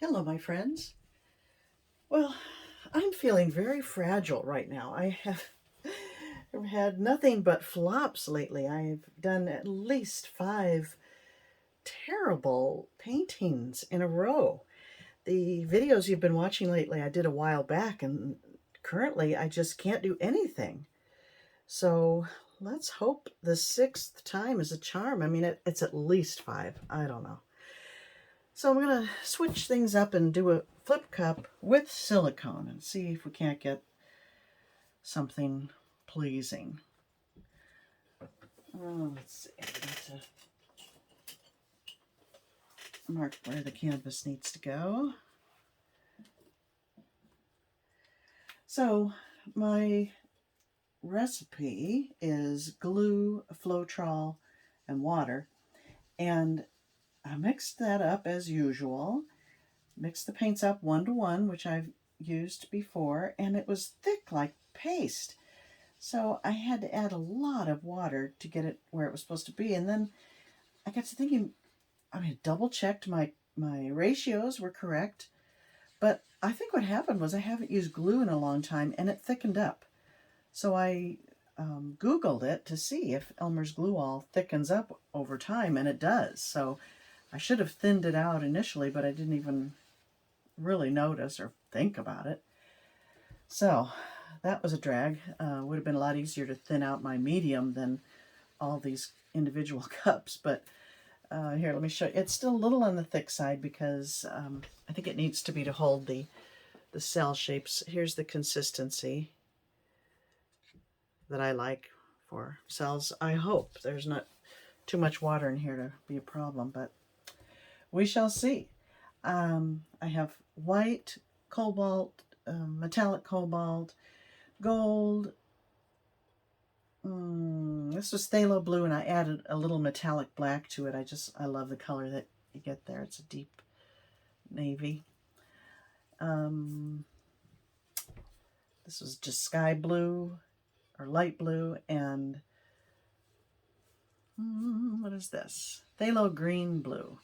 Hello, my friends. Well, I'm feeling very fragile right now. I have had nothing but flops lately. I've done at least 5 terrible paintings in a row. The videos you've been watching lately, I did a while back, and currently I just can't do anything. So let's hope the 6th time is a charm. I mean, it's at least 5. I don't know. So I'm going to switch things up and do a flip cup with silicone and see if we can't get something pleasing. Let's see. I got to mark where the canvas needs to go. So my recipe is glue, Floetrol, and water. And I mixed that up as usual. Mixed the paints up 1 to 1, which I've used before, and it was thick like paste. So I had to add a lot of water to get it where it was supposed to be. And then I got to thinking, I mean, double checked my ratios were correct. But I think what happened was I haven't used glue in a long time and it thickened up. So I Googled it to see if Elmer's glue all thickens up over time, and it does. So I should have thinned it out initially, but I didn't even really notice or think about it. So that was a drag. Would have been a lot easier to thin out my medium than all these individual cups. But here, let me show you. It's still a little on the thick side because I think it needs to be to hold the cell shapes. Here's the consistency that I like for cells. I hope there's not too much water in here to be a problem, but we shall see. I have white, cobalt, metallic cobalt, gold. This was phthalo blue, and I added a little metallic black to it. I love the color that you get there. It's a deep navy. This was just sky blue or light blue, and what is this? Phthalo green blue.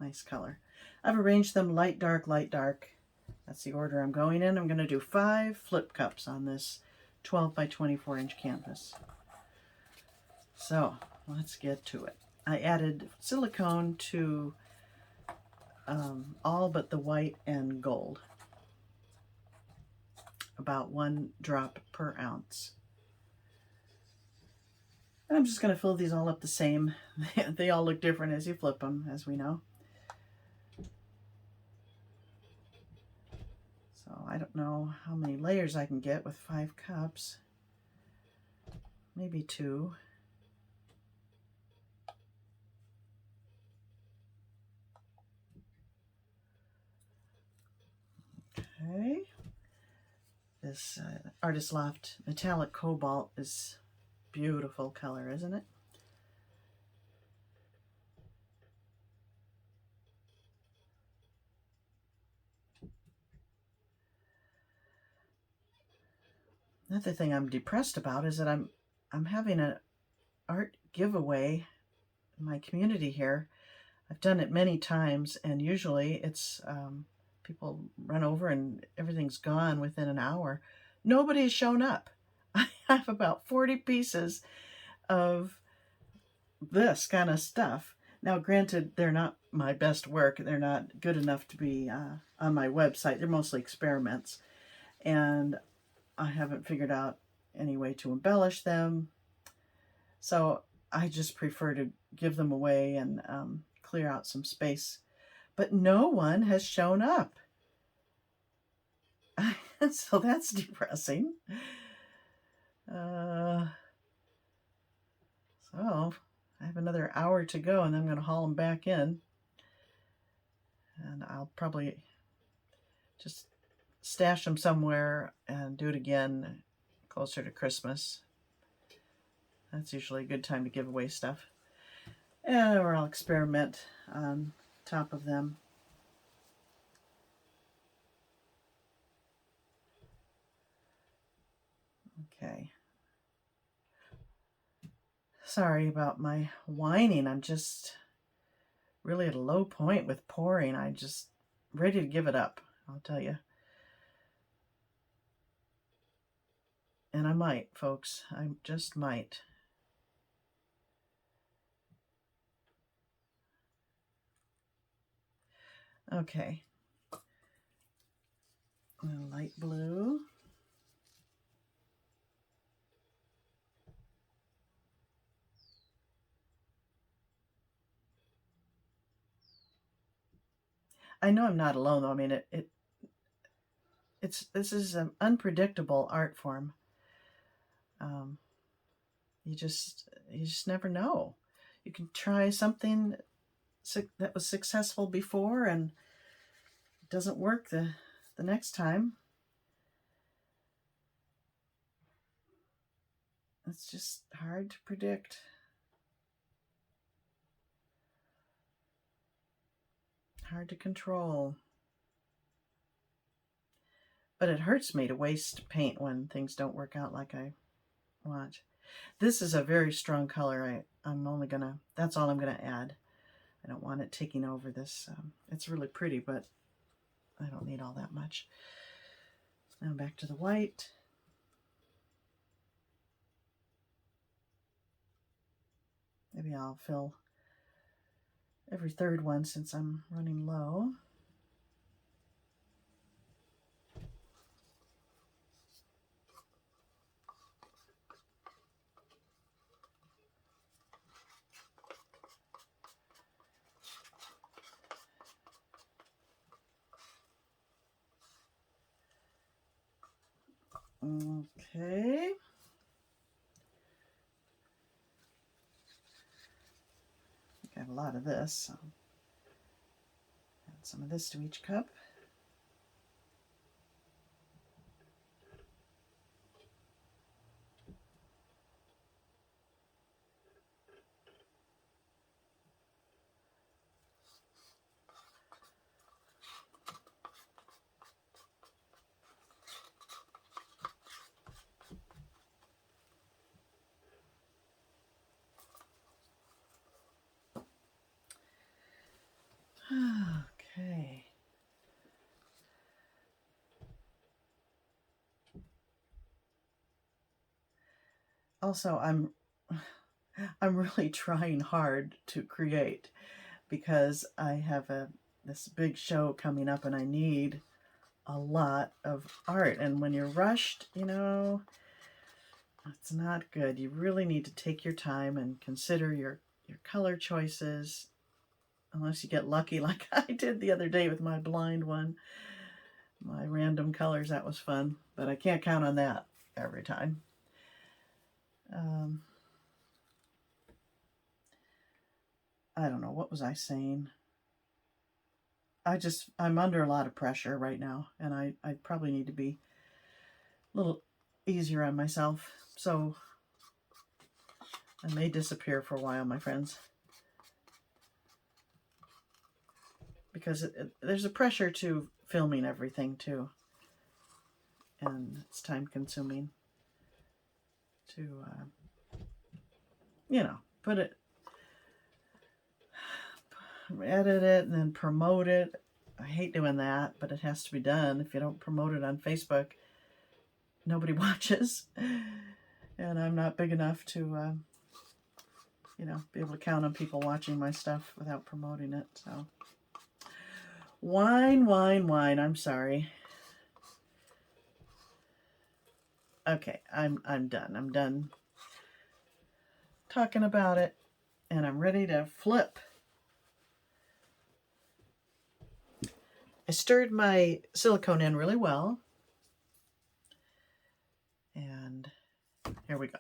Nice color. I've arranged them light, dark, light, dark. That's the order I'm going in. I'm going to do 5 flip cups on this 12 by 24 inch canvas. So let's get to it. I added silicone to all but the white and gold. About 1 drop per ounce. And I'm just going to fill these all up the same. They all look different as you flip them, as we know. So I don't know how many layers I can get with 5 cups. Maybe 2. Okay. This Artist Loft Metallic Cobalt is beautiful color, isn't it? Another thing I'm depressed about is that I'm having an art giveaway in my community here. I've done it many times, and usually it's people run over and everything's gone within an hour. Nobody's shown up. I have about 40 pieces of this kind of stuff. Now, granted, they're not my best work. They're not good enough to be on my website. They're mostly experiments, and I haven't figured out any way to embellish them. So I just prefer to give them away and clear out some space. But no one has shown up. So that's depressing. So I have another hour to go, and then I'm going to haul them back in. And I'll probably just stash them somewhere and do it again closer to Christmas. That's usually a good time to give away stuff. Or I'll experiment on top of them. Okay. Sorry about my whining. I'm just really at a low point with pouring. I just ready to give it up, I'll tell you. And I might, folks. I just might. Okay. A light blue. I know I'm not alone though. I mean, this is an unpredictable art form. You just never know. You can try something that was successful before and it doesn't work the next time. It's just hard to predict. Hard to control. But it hurts me to waste paint when things don't work out like I want. This is a very strong color. I'm only gonna, that's all I'm gonna add. I don't want it taking over this. It's really pretty, but I don't need all that much. Now back to the white. Maybe I'll fill every third one since I'm running low. Okay. Got a lot of this, so add some of this to each cup. Okay. Also, I'm really trying hard to create because I have this big show coming up and I need a lot of art. And when you're rushed, you know, it's not good. You really need to take your time and consider your color choices. Unless you get lucky like I did the other day with my blind one. My random colors, that was fun. But I can't count on that every time. I don't know. What was I saying? I'm under a lot of pressure right now. And I probably need to be a little easier on myself. So I may disappear for a while, my friends. Because there's a pressure to filming everything too, and it's time consuming to you know, edit it and then promote it. I hate doing that, but it has to be done. If you don't promote it on Facebook, nobody watches, and I'm not big enough to you know, be able to count on people watching my stuff without promoting it. So wine, I'm sorry. Okay, I'm done. I'm done talking about it, and I'm ready to flip. I stirred my silicone in really well, and here we go.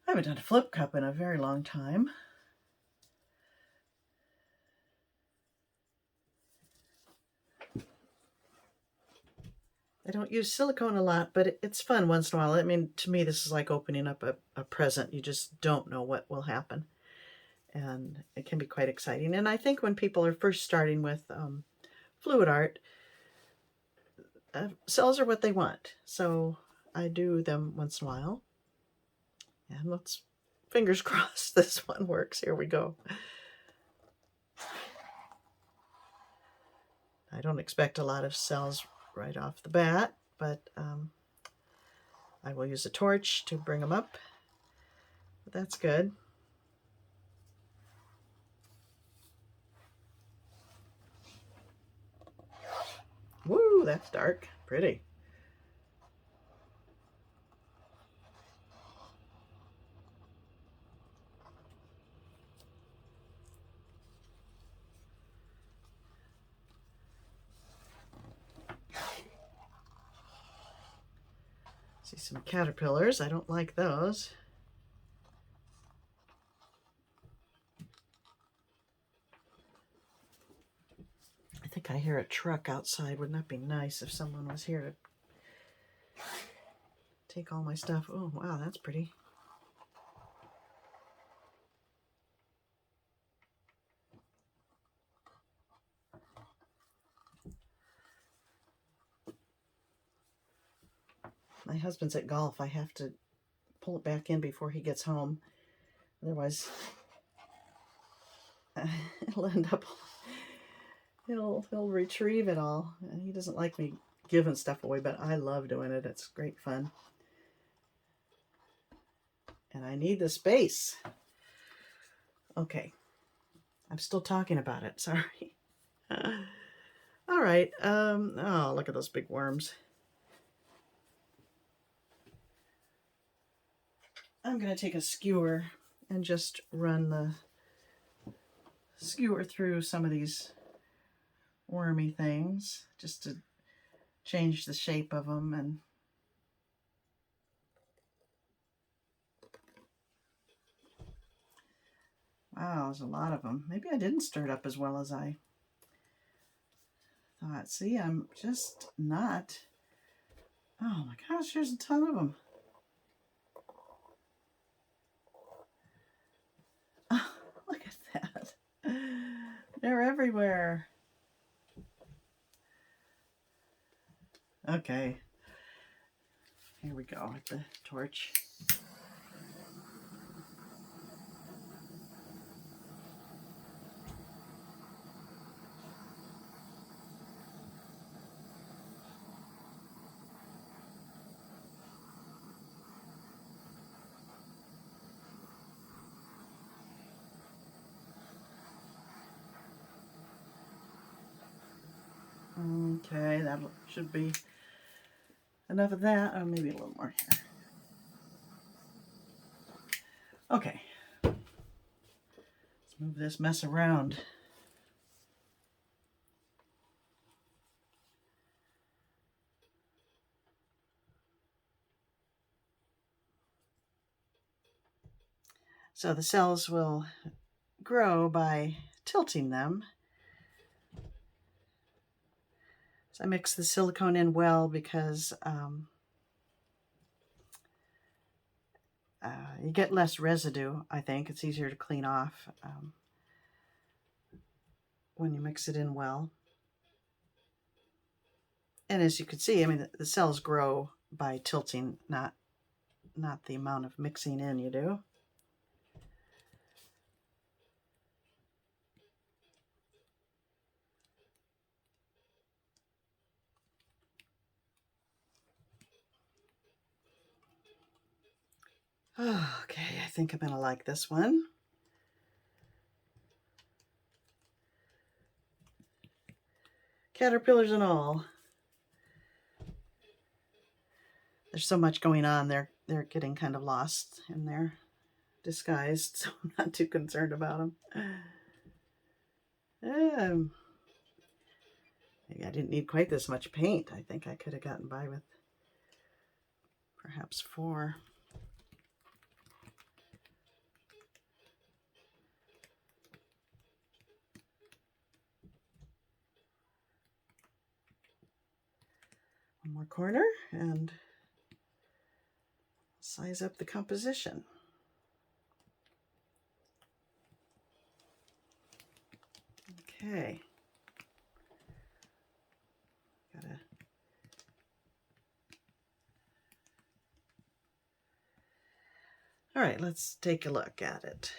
I haven't done a flip cup in a very long time. I don't use silicone a lot, but it's fun once in a while. I mean, to me, this is like opening up a present. You just don't know what will happen. And it can be quite exciting. And I think when people are first starting with fluid art, cells are what they want. So I do them once in a while. And let's, fingers crossed, this one works. Here we go. I don't expect a lot of cells right off the bat, but I will use a torch to bring them up. But that's good. Woo, that's dark. Pretty. See some caterpillars. I don't like those. I think I hear a truck outside. Wouldn't that be nice if someone was here to take all my stuff? Oh, wow, that's pretty. My husband's at golf. I have to pull it back in before he gets home. Otherwise, it'll end up, he'll retrieve it all. And he doesn't like me giving stuff away, but I love doing it. It's great fun. And I need the space. Okay. I'm still talking about it. Sorry. All right. Oh, look at those big worms. I'm going to take a skewer and just run the skewer through some of these wormy things just to change the shape of them. And wow, there's a lot of them. Maybe I didn't stir it up as well as I thought. See, I'm just not. Oh my gosh, there's a ton of them. Oh, look at that. They're everywhere. Okay. Here we go with the torch. Okay, that should be enough of that. Oh, maybe a little more here. Okay. Let's move this mess around. So the cells will grow by tilting them. So I mix the silicone in well because you get less residue, I think. It's easier to clean off when you mix it in well. And as you can see, I mean, the cells grow by tilting, not the amount of mixing in you do. Okay, I think I'm going to like this one. Caterpillars and all. There's so much going on. They're getting kind of lost in their disguise, so I'm not too concerned about them. Maybe I didn't need quite this much paint. I think I could have gotten by with perhaps 4. One more corner and size up the composition. Okay. Gotta All right, let's take a look at it.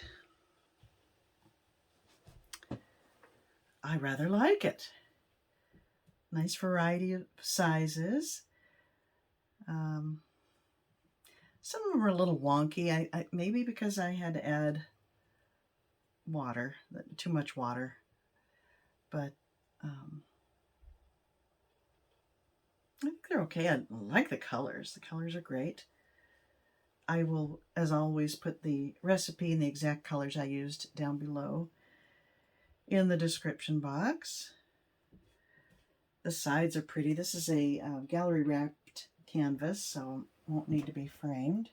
I rather like it. Nice variety of sizes. Some of them are a little wonky. Maybe because I had to add water, too much water. But I think they're okay. I like the colors. The colors are great. I will, as always, put the recipe and the exact colors I used down below in the description box. The sides are pretty. This is a gallery wrapped canvas, so it won't need to be framed.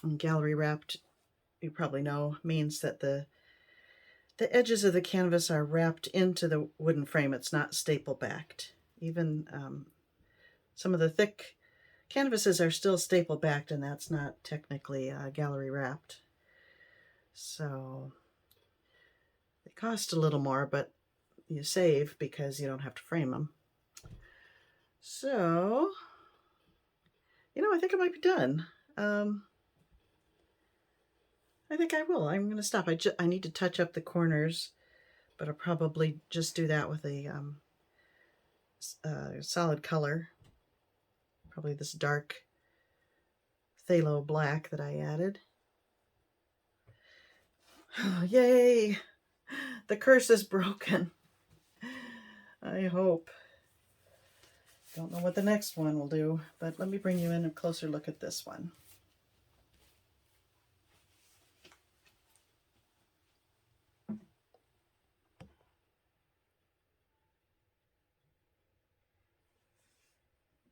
And gallery wrapped, you probably know, means that the edges of the canvas are wrapped into the wooden frame. It's not staple backed. Even some of the thick canvases are still staple backed, and that's not technically gallery wrapped. So they cost a little more, but you save because you don't have to frame them. So, I think I might be done. I think I will. I'm going to stop. I need to touch up the corners, but I'll probably just do that with a solid color. Probably this dark phthalo black that I added. Oh, yay! The curse is broken. I hope. Don't know what the next one will do, but let me bring you in a closer look at this one.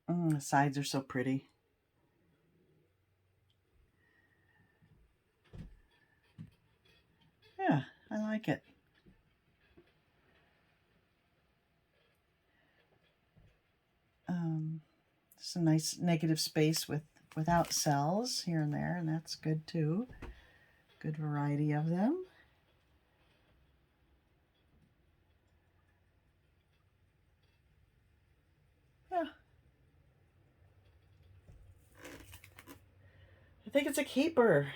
The sides are so pretty. Yeah, I like it. It's a nice negative space without cells here and there, and that's good too. Good variety of them. Yeah. I think it's a keeper.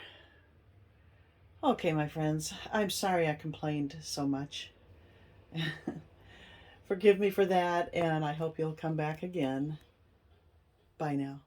Okay, my friends, I'm sorry I complained so much. Forgive me for that, and I hope you'll come back again. Bye now.